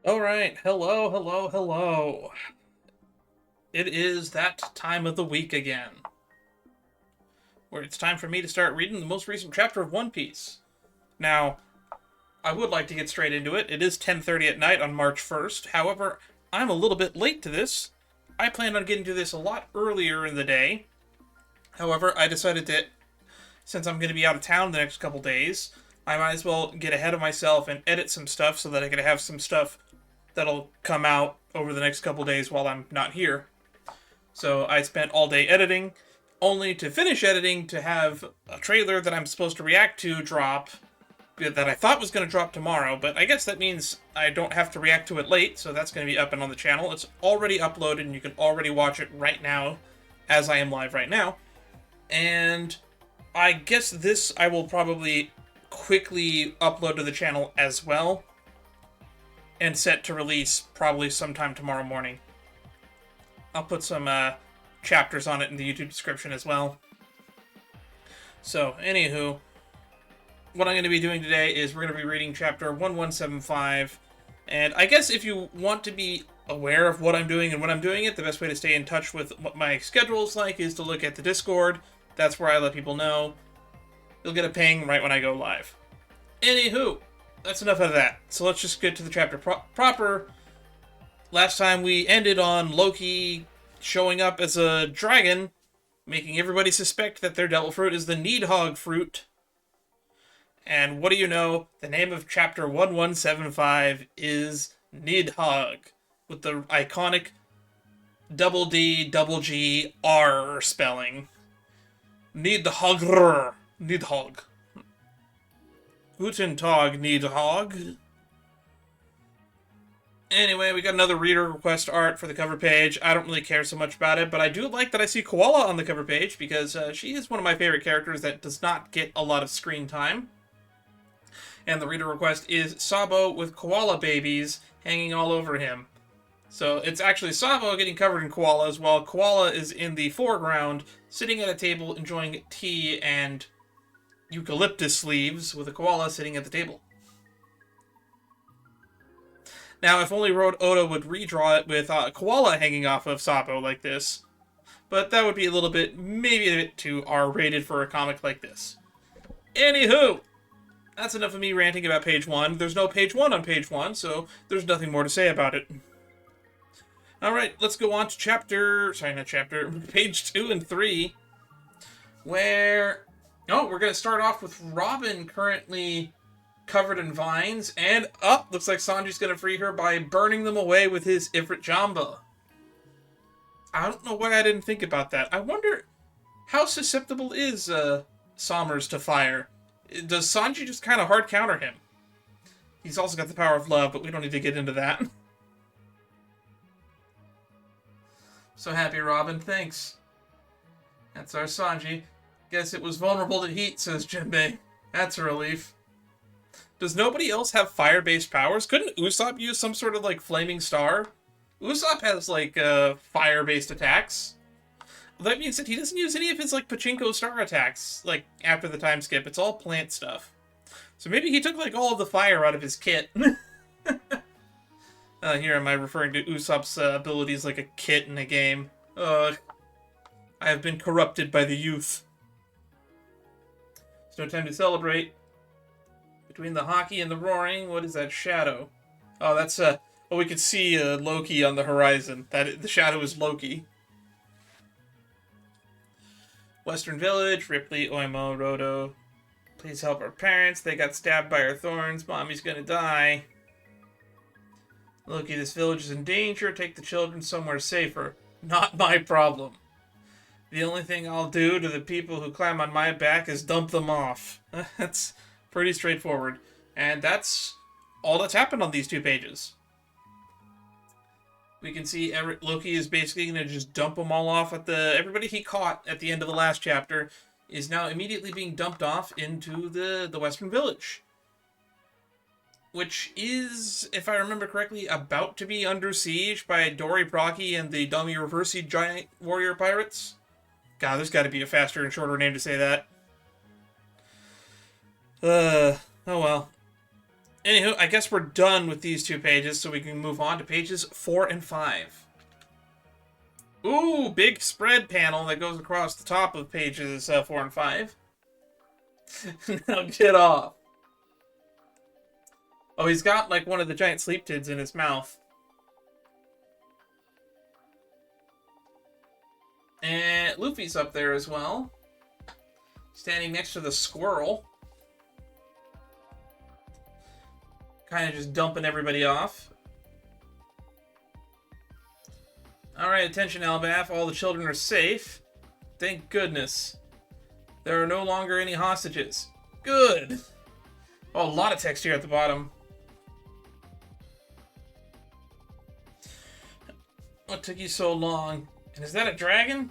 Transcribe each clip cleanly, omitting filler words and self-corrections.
All right, hello, hello, hello. It is that time of the week again, where it's time for me to start reading the most recent chapter of One Piece. Now, I would like to get straight into it. It is 10:30 at night on March 1st. However, I'm a little bit late to this. I planned on getting to this a lot earlier in the day. However, I decided that since I'm going to be out of town the next couple days, I might as well get ahead of myself and edit some stuff so that I can have some stuff that'll come out over the next couple days while I'm not here. So I spent all day editing, only to finish editing to have a trailer that I'm supposed to react to drop that I thought was going to drop tomorrow, but I guess that means I don't have to react to it late, so that's going to be up and on the channel. It's already uploaded, and you can already watch it right now, as I am live right now. And I guess this I will probably quickly upload to the channel as well, and set to release probably sometime tomorrow morning. I'll put some chapters on it in the YouTube description as well. So, anywho, what I'm going to be doing today is we're going to be reading chapter 1175. And I guess if you want to be aware of what I'm doing and when I'm doing it, the best way to stay in touch with what my schedule is like is to look at the Discord. That's where I let people know. You'll get a ping right when I go live. Anywho, that's enough of that. So let's just get to the chapter proper. Last time we ended on Loki showing up as a dragon, making everybody suspect that their devil fruit is the NIDDHOGGR fruit. And what do you know? The name of chapter 1175 is NIDDHOGGR, with the iconic double D, double G, R spelling. NIDDHOGGR. NIDDHOGGR. Guten Tag, NIDDHOGGR. Anyway, we got another reader request art for the cover page. I don't really care so much about it, but I do like that I see Koala on the cover page because she is one of my favorite characters that does not get a lot of screen time. And the reader request is Sabo with koala babies hanging all over him. So it's actually Sabo getting covered in koalas while Koala is in the foreground sitting at a table enjoying tea and eucalyptus leaves with a koala sitting at the table. Now, if only Road Oda would redraw it with a koala hanging off of Sabo like this. But that would be a little bit, maybe a bit too R-rated for a comic like this. Anywho, that's enough of me ranting about page 1. There's no page 1 on page 1, so there's nothing more to say about it. Alright, let's go on to page 2 and 3, where, we're going to start off with Robin currently covered in vines, and looks like Sanji's going to free her by burning them away with his Ifrit Jamba. I don't know why I didn't think about that. I wonder, how susceptible is Sommers to fire? Does Sanji just kind of hard counter him? He's also got the power of love, but we don't need to get into that. So happy, Robin. Thanks. That's our Sanji. Guess it was vulnerable to heat, says Jinbei. That's a relief. Does nobody else have fire-based powers? Couldn't Usopp use some sort of, flaming star? Usopp has, fire-based attacks. Well, that means that he doesn't use any of his, pachinko star attacks, after the time skip. It's all plant stuff. So maybe he took, all of the fire out of his kit. Here am I referring to Usopp's abilities like a kit in a game. Ugh. I have been corrupted by the youth. It's no time to celebrate. Between the hockey and the roaring, what is that shadow? Oh, that's, we can see Loki on the horizon. The shadow is Loki. Western Village, Ripley, Oimo, Rodo. Please help our parents. They got stabbed by our thorns. Mommy's gonna die. Loki, this village is in danger. Take the children somewhere safer. Not my problem. The only thing I'll do to the people who climb on my back is dump them off. That's pretty straightforward. And that's all that's happened on these 2 pages. We can see Loki is basically going to just dump them all off at everybody he caught at the end of the last chapter is now immediately being dumped off into the Western Village. Which is, if I remember correctly, about to be under siege by Dory Brocky and the dummy Reversi giant warrior pirates. God, there's got to be a faster and shorter name to say that. Oh well. Anywho, I guess we're done with these 2 pages, so we can move on to pages 4 and 5. Ooh, big spread panel that goes across the top of pages 4 and 5. Now get off. Oh, he's got like one of the giant sleep tids in his mouth. And Luffy's up there as well. Standing next to the squirrel. Kind of just dumping everybody off. Alright, attention Elbaph. All the children are safe. Thank goodness. There are no longer any hostages. Good! Oh, a lot of text here at the bottom. What took you so long? And is that a dragon?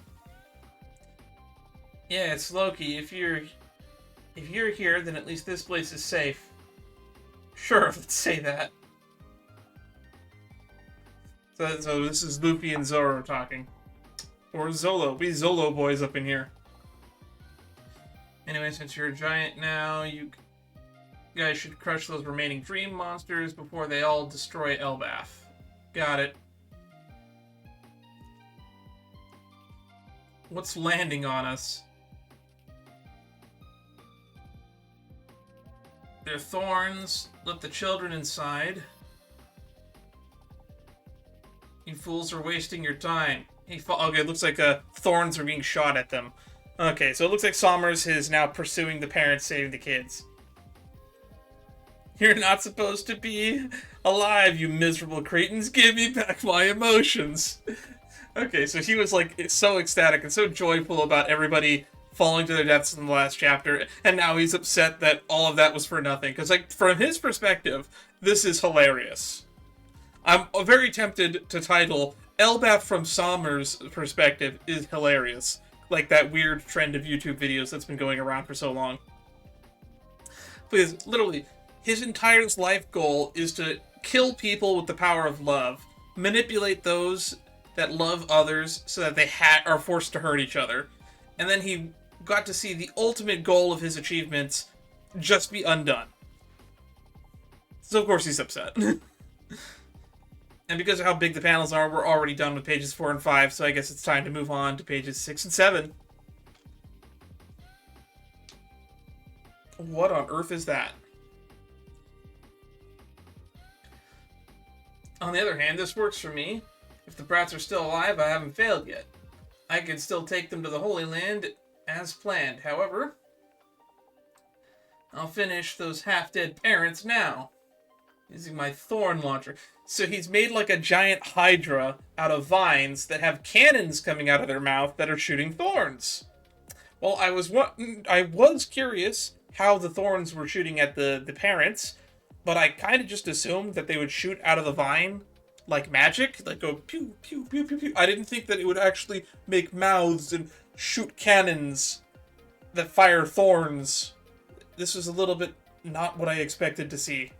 Yeah, it's Loki. If you're here, then at least this place is safe. Sure, let's say that. So this is Luffy and Zoro talking. Or Zolo. We Zolo boys up in here. Anyway, since you're a giant now, you guys should crush those remaining dream monsters before they all destroy Elbaph. Got it. What's landing on us? They're thorns. Let the children inside. You fools are wasting your time. Okay, it looks like thorns are being shot at them. Okay, so it looks like Sommers is now pursuing the parents, saving the kids. You're not supposed to be alive, you miserable cretins. Give me back my emotions. Okay, so he was like so ecstatic and so joyful about everybody falling to their deaths in the last chapter, and now he's upset that all of that was for nothing. Because, like, from his perspective, this is hilarious. I'm very tempted to title Elbaph from Sommers' perspective is hilarious. Like that weird trend of YouTube videos that's been going around for so long. Because, literally, his entire life goal is to kill people with the power of love, manipulate those that love others so that they are forced to hurt each other. And then he got to see the ultimate goal of his achievements just be undone. So of course he's upset. And because of how big the panels are, we're already done with pages 4 and 5, so I guess it's time to move on to pages 6 and 7. What on earth is that? On the other hand, this works for me. If the brats are still alive, I haven't failed yet. I can still take them to the Holy Land as planned. However, I'll finish those half-dead parents now, using my thorn launcher. So he's made like a giant hydra out of vines that have cannons coming out of their mouth that are shooting thorns. Well, I was curious how the thorns were shooting at the parents, but I kind of just assumed that they would shoot out of the vine like magic, like go pew, pew, pew, pew, pew. I didn't think that it would actually make mouths and shoot cannons that fire thorns. This was a little bit not what I expected to see.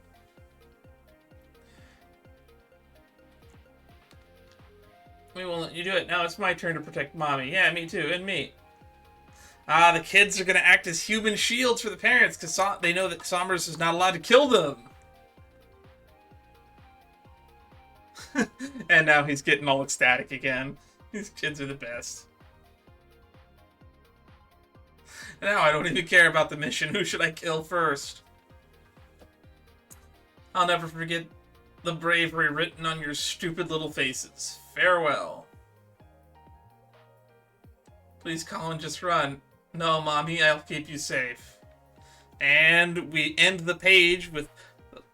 We won't let you do it. Now it's my turn to protect Mommy. Yeah, me too, and me. The kids are going to act as human shields for the parents because they know that Sommers is not allowed to kill them. And now he's getting all ecstatic again. These kids are the best. Now I don't even care about the mission. Who should I kill first? I'll never forget the bravery written on your stupid little faces. Farewell. Please, Colin, just run. No, Mommy, I'll keep you safe. And we end the page with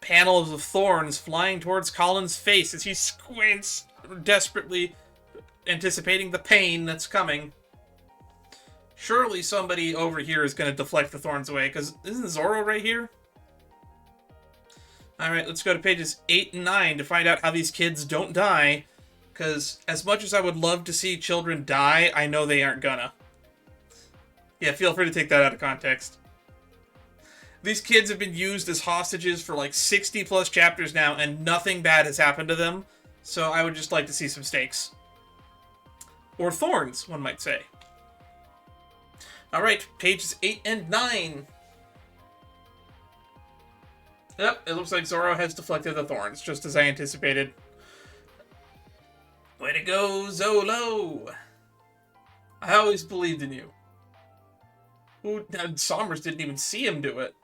panels of thorns flying towards Colin's face as he squints, desperately anticipating the pain that's coming. Surely somebody over here is going to deflect the thorns away, because isn't Zoro right here? Alright, let's go to pages 8 and 9 to find out how these kids don't die, because as much as I would love to see children die, I know they aren't gonna. Yeah, feel free to take that out of context. These kids have been used as hostages for like 60 plus chapters now, and nothing bad has happened to them, so I would just like to see some stakes. Or thorns, one might say. Alright, pages 8 and 9. Yep, it looks like Zoro has deflected the thorns, just as I anticipated. Way to go, Zolo! I always believed in you. Ooh, Sommers didn't even see him do it.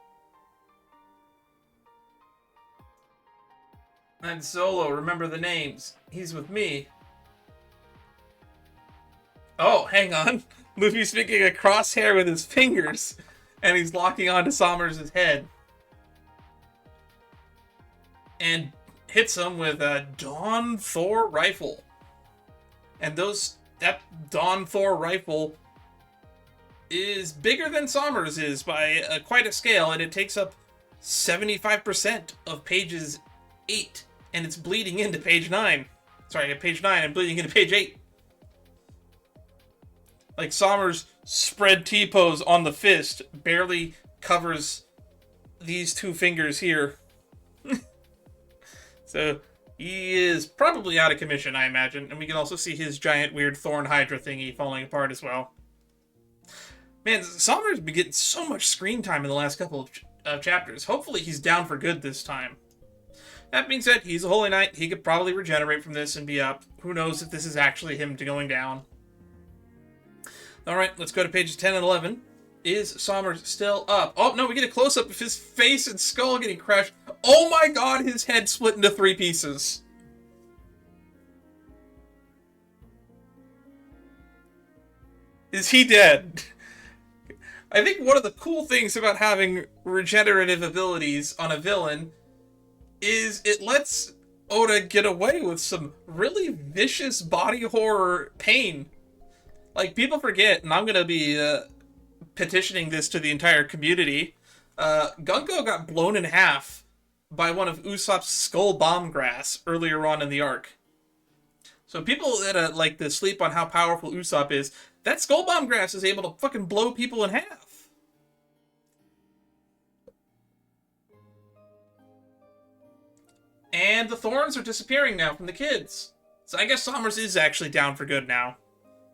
And Zolo, remember the names. He's with me. Oh, hang on. Luffy's making a crosshair with his fingers, and he's locking onto Sommers' head. And hits him with a Dawn Thor rifle. And that Dawn Thor rifle is bigger than Sommers is by quite a scale, and it takes up 75% of pages 8, and it's bleeding into page 9. Sorry, page 9 and bleeding into page 8. Like, Sommers' spread T-pose on the fist barely covers these two fingers here. So, he is probably out of commission, I imagine. And we can also see his giant, weird Thorn Hydra thingy falling apart as well. Man, Sommers has been getting so much screen time in the last couple of chapters. Hopefully he's down for good this time. That being said, he's a Holy Knight. He could probably regenerate from this and be up. Who knows if this is actually him going down. Alright, let's go to pages 10 and 11. Is Sommers still up? Oh, no, we get a close-up of his face and skull getting crushed. Oh my god, his head split into 3 pieces. Is he dead? I think one of the cool things about having regenerative abilities on a villain is it lets Oda get away with some really vicious body horror pain. Like, people forget, and I'm going to be petitioning this to the entire community, Gunko got blown in half by one of Usopp's skull bomb grass earlier on in the arc. So people that like to sleep on how powerful Usopp is, that skull bomb grass is able to fucking blow people in half. And the thorns are disappearing now from the kids. So I guess Sommers is actually down for good now,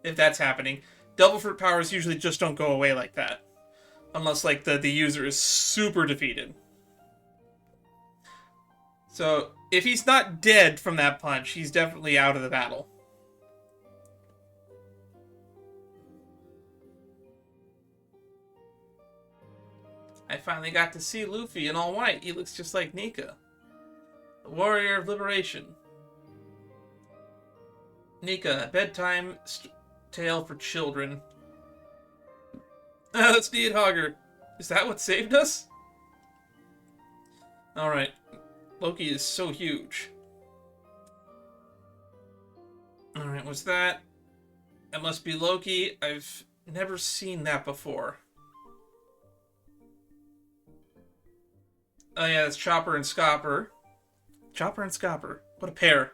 if that's happening. Double fruit powers usually just don't go away like that. Unless, like, the user is super defeated. So, if he's not dead from that punch, he's definitely out of the battle. I finally got to see Luffy in all white. He looks just like Nika. The warrior of liberation. Nika, a bedtime tale for children. That's NIDDHOGGR. Is that what saved us? Alright. Loki is so huge. Alright, what's that? That must be Loki. I've never seen that before. Oh yeah, it's Chopper and Scopper. Chopper and Scopper. What a pair.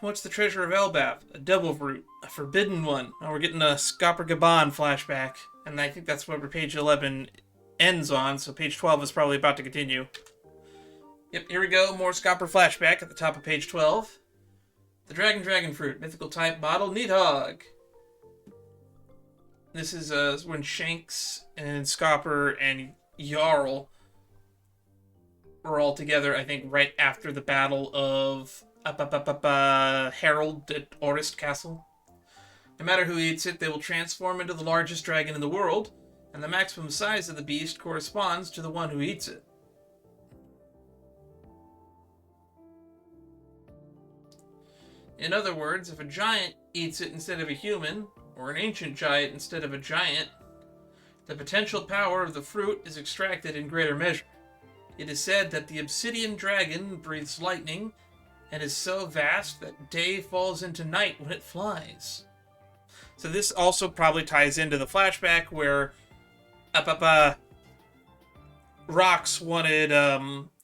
What's the treasure of Elbaph? A devil fruit. A forbidden one. Oh, we're getting a Scopper Gaban flashback. And I think that's where page 11 ends on, so page 12 is probably about to continue. Yep, here we go. More Scopper flashback at the top of page 12. The dragon fruit. Mythical type bottle. NIDDHOGGR. This is when Shanks and Scopper and Jarl were all together, I think, right after the battle of Herald at Orist Castle. No matter who eats it, they will transform into the largest dragon in the world, and the maximum size of the beast corresponds to the one who eats it. In other words, if a giant eats it instead of a human, or an ancient giant instead of a giant, the potential power of the fruit is extracted in greater measure. It is said that the obsidian dragon breathes lightning and is so vast that day falls into night when it flies. So this also probably ties into the flashback where Rox wanted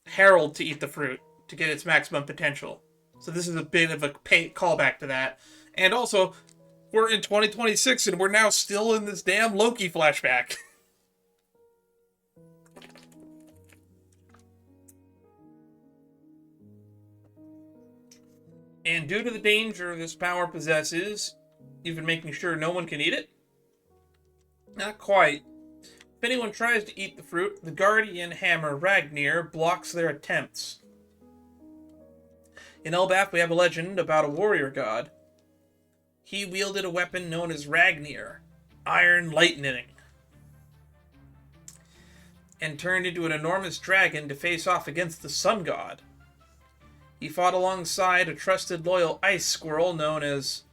Harold to eat the fruit to get its maximum potential. So this is a bit of a callback to that. And also, we're in 2026 and we're now still in this damn Loki flashback. And due to the danger this power possesses, you've been making sure no one can eat it? Not quite. anyone tries to eat the fruit, the guardian hammer Ragnir blocks their attempts. In Elbaph, we have a legend about a warrior god. He wielded a weapon known as Ragnir, Iron Lightning, and turned into an enormous dragon to face off against the sun god. He fought alongside a trusted, loyal ice squirrel known as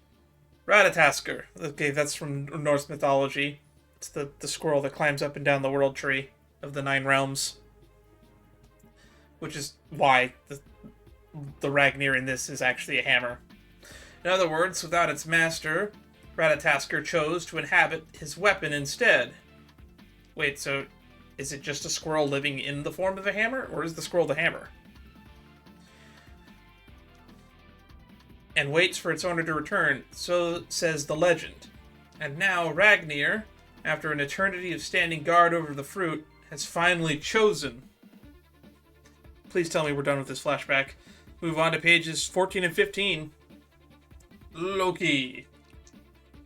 NIDDHOGGR. Okay, that's from Norse mythology. It's the squirrel that climbs up and down the world tree of the 9 realms. Which is why the Ragnir in this is actually a hammer. In other words, without its master, NIDDHOGGR chose to inhabit his weapon instead. Wait, so is it just a squirrel living in the form of a hammer, or is the squirrel the hammer? And waits for its owner to return, so says the legend. And now Ragnir, after an eternity of standing guard over the fruit, has finally chosen. Please tell me we're done with this flashback. Move on to pages 14 and 15. Loki.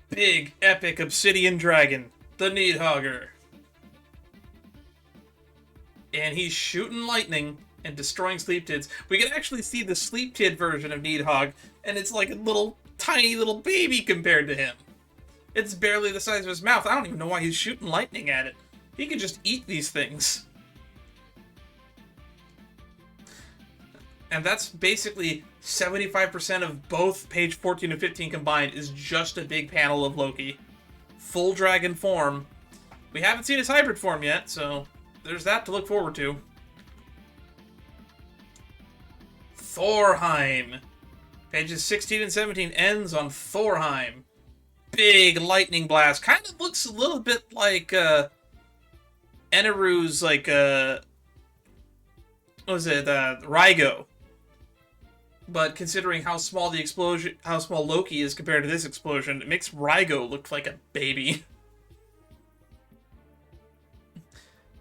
Big, epic obsidian dragon. The NIDDHOGGR. And he's shooting lightning and destroying sleep tids. We can actually see the sleep tid version of NIDDHOGG, and it's like a little, tiny little baby compared to him. It's barely the size of his mouth. I don't even know why he's shooting lightning at it. He could just eat these things. And that's basically 75% of both page 14 and 15 combined is just a big panel of Loki. Full dragon form. We haven't seen his hybrid form yet, so there's that to look forward to. Thorheim. Pages 16 and 17 ends on Thorheim. Big lightning blast. Kind of looks a little bit like Eneru's like what was it? Rygo. But considering how small the explosion, how small Loki is compared to this explosion, it makes Rygo look like a baby.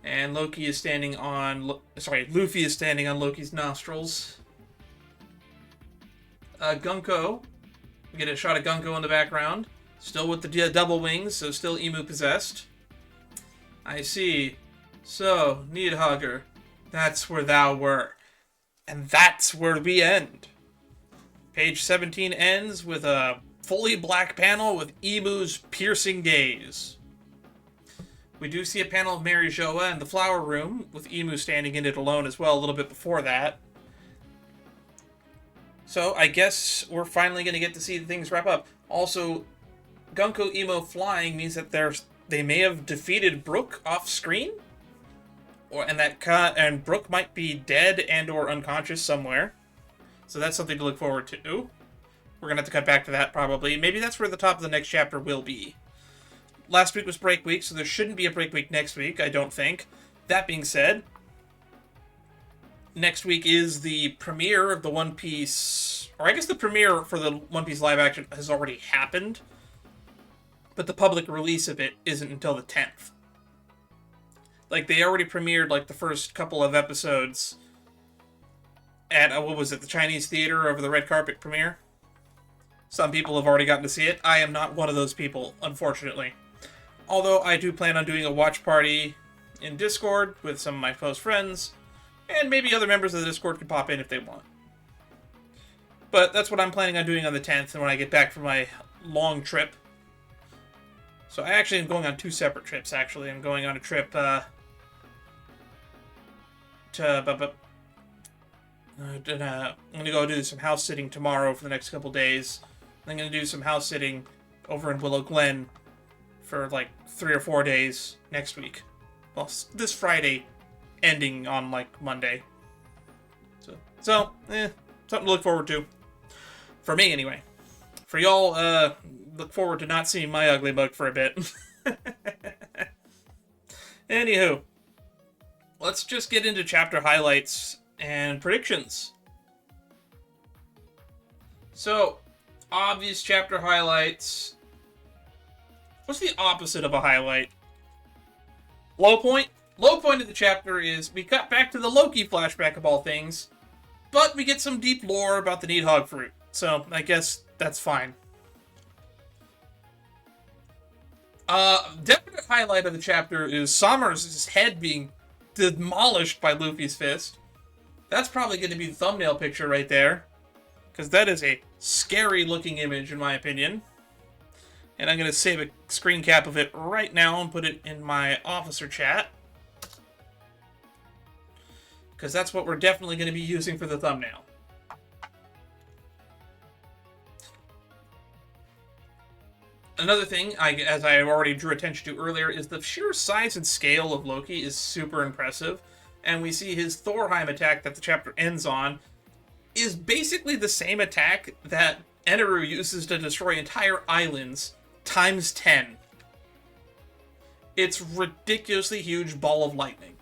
And Loki is standing on, Luffy is standing on Loki's nostrils. Gunko. We get a shot of Gunko in the background. Still with the double wings, so still emu possessed. I see. So, NIDDHOGGR, that's where thou were. And that's where we end. Page 17 ends with a fully black panel with Emu's piercing gaze. We do see a panel of Mary Joa in the flower room, with Emu standing in it alone as well a little bit before that. So, I guess we're finally going to get to see things wrap up. Also, Gunko Emo flying means that they may have defeated Brook off screen, and Brook might be dead and or unconscious somewhere. So that's something to look forward to. We're gonna have to cut back to that probably. Maybe that's where the top of the next chapter will be. Last week was break week, so there shouldn't be a break week next week, I don't think. That being said, next week is the premiere of the One Piece, or I guess the premiere for the One Piece live action has already happened, but the public release of it isn't until the 10th. Like, they already premiered, like, the first couple of episodes at, what was it, the Chinese theater over the red carpet premiere? Some people have already gotten to see it. I am not one of those people, unfortunately. Although, I do plan on doing a watch party in Discord with some of my close friends, and maybe other members of the Discord can pop in if they want. But that's what I'm planning on doing on the 10th, and when I get back from my long trip. So I actually am going on 2 separate trips, actually. I'm going on a trip, I'm going to go do some house sitting tomorrow for the next couple days. I'm going to do some house sitting over in Willow Glen for like 3 or 4 days next week. Well, this Friday, ending on like Monday. So something to look forward to. For me, anyway. For y'all, look forward to not seeing my ugly mug for a bit. Anywho, let's just get into chapter highlights and predictions. So, obvious chapter highlights. What's the opposite of a highlight? Low point? Low point of the chapter is we cut back to the Loki flashback of all things, but we get some deep lore about the NIDDHOGG fruit. So, I guess that's fine. Definite highlight of the chapter is Somers' head being demolished by Luffy's fist. That's probably going to be the thumbnail picture right there. Because that is a scary-looking image, in my opinion. And I'm going to save a screen cap of it right now and put it in my officer chat. Because that's what we're definitely going to be using for the thumbnail. Another thing, as I already drew attention to earlier, is the sheer size and scale of Loki is super impressive. And we see his Thorheim attack that the chapter ends on is basically the same attack that Eneru uses to destroy entire islands, times 10. It's ridiculously huge ball of lightning.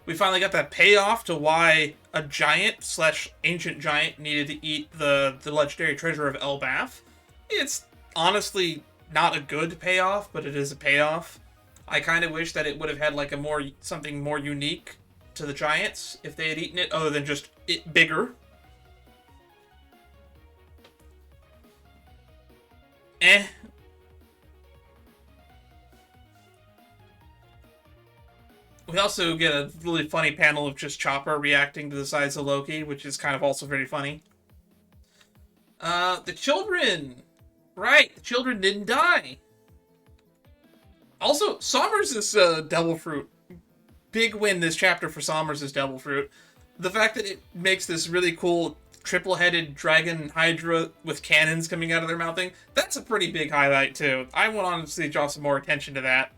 We finally got that payoff to why a giant / ancient giant needed to eat the legendary treasure of Elbaph. It's honestly not a good payoff, but it is a payoff. I kind of wish that it would have had like something more unique to the giants if they had eaten it, other than just it bigger. We also get a really funny panel of just Chopper reacting to the size of Loki, which is kind of also very funny. The children! Right, the children didn't die. Also, Somers' Devil Fruit. Big win this chapter for Somers' Devil Fruit. The fact that it makes this really cool triple-headed dragon hydra with cannons coming out of their mouthing, that's a pretty big highlight too. I want to honestly draw some more attention to that.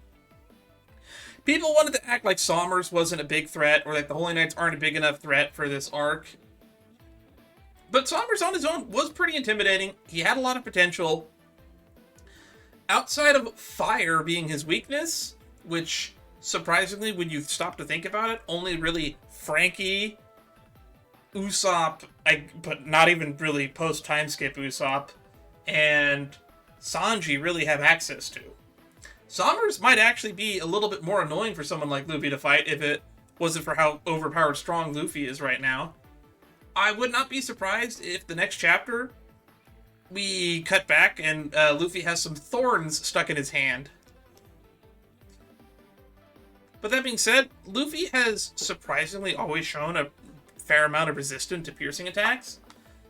People wanted to act like Somers wasn't a big threat, or like the Holy Knights aren't a big enough threat for this arc. But Somers on his own was pretty intimidating. He had a lot of potential. Outside of fire being his weakness, which, surprisingly, when you stop to think about it, only really Frankie, Usopp, but not even really post-time skip Usopp, and Sanji really have access to. Somers might actually be a little bit more annoying for someone like Luffy to fight if it wasn't for how overpowered strong Luffy is right now. I would not be surprised if the next chapter we cut back and Luffy has some thorns stuck in his hand. But that being said, Luffy has surprisingly always shown a fair amount of resistance to piercing attacks.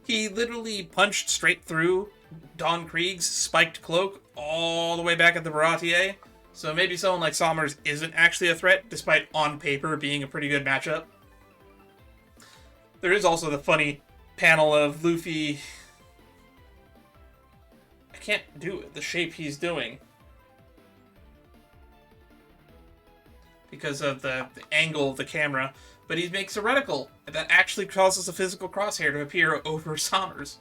He literally punched straight through Don Krieg's spiked cloak all the way back at the Baratier. So maybe someone like Somers isn't actually a threat, despite on paper being a pretty good matchup. There is also the funny panel of Luffy. I can't do it, the shape he's doing, because of the angle of the camera. But he makes a reticle that actually causes a physical crosshair to appear over Somers.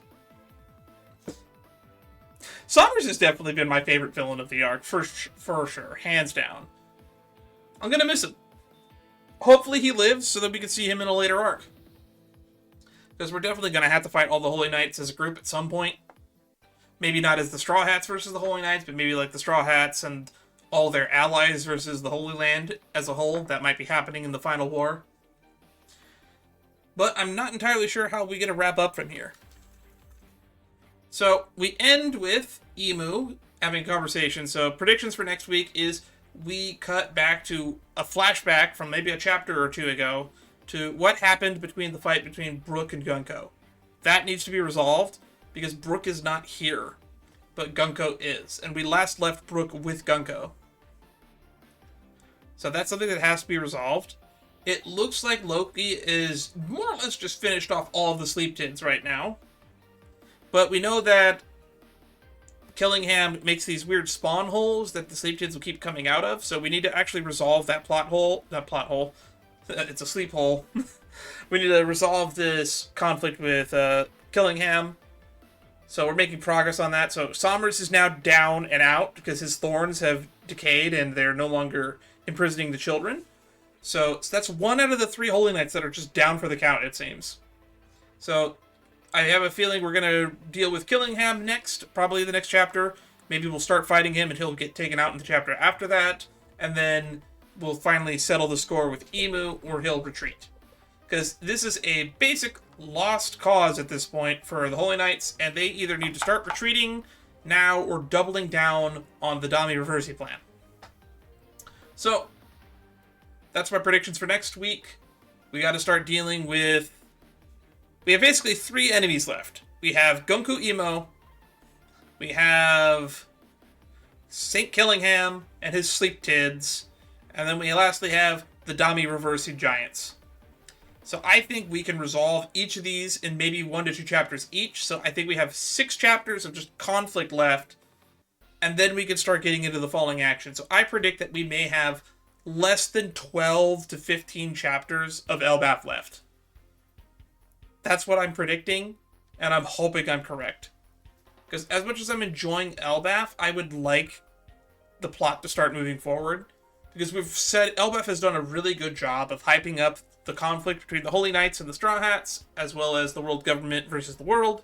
Somers has definitely been my favorite villain of the arc, for sure, hands down. I'm gonna miss him. Hopefully he lives so that we can see him in a later arc. Because we're definitely gonna have to fight all the Holy Knights as a group at some point. Maybe not as the Straw Hats versus the Holy Knights, but maybe like the Straw Hats and all their allies versus the Holy Land as a whole. That might be happening in the final war. But I'm not entirely sure how we're gonna wrap up from here. So, we end with Emu having a conversation. So, predictions for next week is we cut back to a flashback from maybe a chapter or two ago to what happened between the fight between Brook and Gunko. That needs to be resolved because Brook is not here, but Gunko is. And we last left Brook with Gunko. So that's something that has to be resolved. It looks like Loki is more or less just finished off all of the sleep tins right now. But we know that Killingham makes these weird spawn holes that the sleep tins will keep coming out of, so we need to actually resolve that plot hole. It's a sleep hole. We need to resolve this conflict with Killingham. So we're making progress on that. So Somers is now down and out because his thorns have decayed and they're no longer imprisoning the children. So that's 1 out of the 3 Holy Knights that are just down for the count, it seems. So I have a feeling we're going to deal with Killingham next, probably the next chapter. Maybe we'll start fighting him and he'll get taken out in the chapter after that. And then we'll finally settle the score with Emu, or he'll retreat. Because this is a basic lost cause at this point for the Holy Knights, and they either need to start retreating now we're doubling down on the Dami Reversi plan. So, that's my predictions for next week. We got to start dealing with... We have basically 3 enemies left. We have Gunku Emo, we have Saint Killingham and his Sleep Tids, and then we lastly have the Dami Reversi Giants. So I think we can resolve each of these in maybe 1 to 2 chapters each. So I think we have 6 chapters of just conflict left, and then we can start getting into the falling action. So I predict that we may have less than 12 to 15 chapters of Elbaph left. That's what I'm predicting, and I'm hoping I'm correct. Because as much as I'm enjoying Elbaph, I would like the plot to start moving forward. Because we've said Elbaph has done a really good job of hyping up the conflict between the Holy Knights and the Straw Hats, as well as the world government versus the world.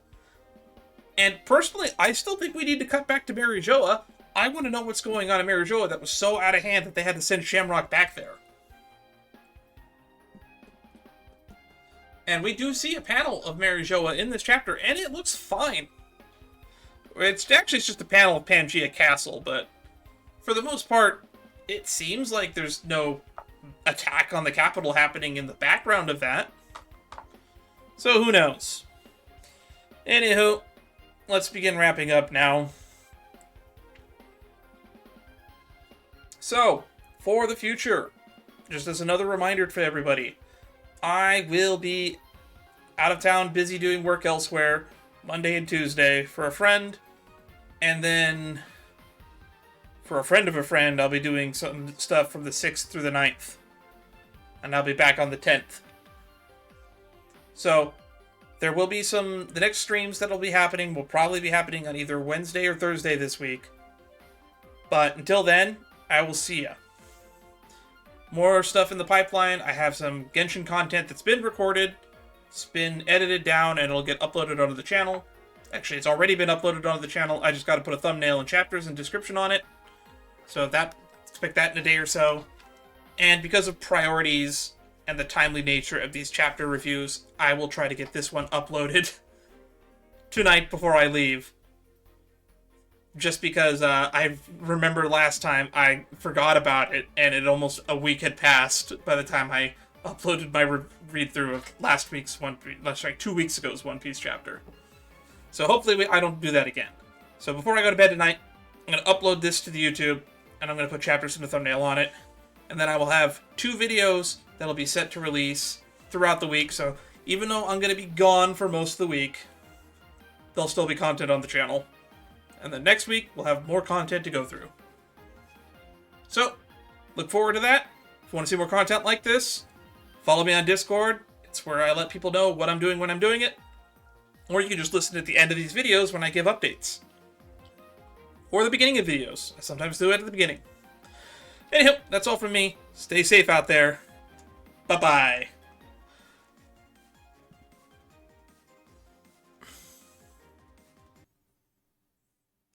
And personally, I still think we need to cut back to Marijoa. I want to know what's going on in Marijoa that was so out of hand that they had to send Shamrock back there. And we do see a panel of Marijoa in this chapter, and it looks fine. It's actually just a panel of Pangea Castle, but for the most part, it seems like there's no attack on the capital happening in the background of that. So who knows? Anywho, let's begin wrapping up now. So, for the future, just as another reminder for everybody, I will be out of town, busy doing work elsewhere, Monday and Tuesday for a friend, and then for a friend of a friend, I'll be doing some stuff from the 6th through the 9th. And I'll be back on the 10th. So, there will be the next streams that'll be happening will probably be happening on either Wednesday or Thursday this week. But until then, I will see ya. More stuff in the pipeline. I have some Genshin content that's been recorded. It's been edited down and it'll get uploaded onto the channel. Actually, it's already been uploaded onto the channel. I just got to put a thumbnail and chapters and description on it. So expect that in a day or so. And because of priorities and the timely nature of these chapter reviews, I will try to get this one uploaded tonight before I leave. Just because I remember last time I forgot about it, and it almost a week had passed by the time I uploaded my read-through of last week's One Piece, 2 weeks ago's One Piece chapter. So hopefully I don't do that again. So before I go to bed tonight, I'm going to upload this to the YouTube, and I'm going to put chapters in the thumbnail on it. And then I will have 2 videos that'll be set to release throughout the week. So even though I'm going to be gone for most of the week, there'll still be content on the channel. And then next week, we'll have more content to go through. So, look forward to that. If you want to see more content like this, follow me on Discord. It's where I let people know what I'm doing when I'm doing it. Or you can just listen at the end of these videos when I give updates. Or the beginning of videos. I sometimes do it at the beginning. Anyhow, that's all from me. Stay safe out there. Bye-bye.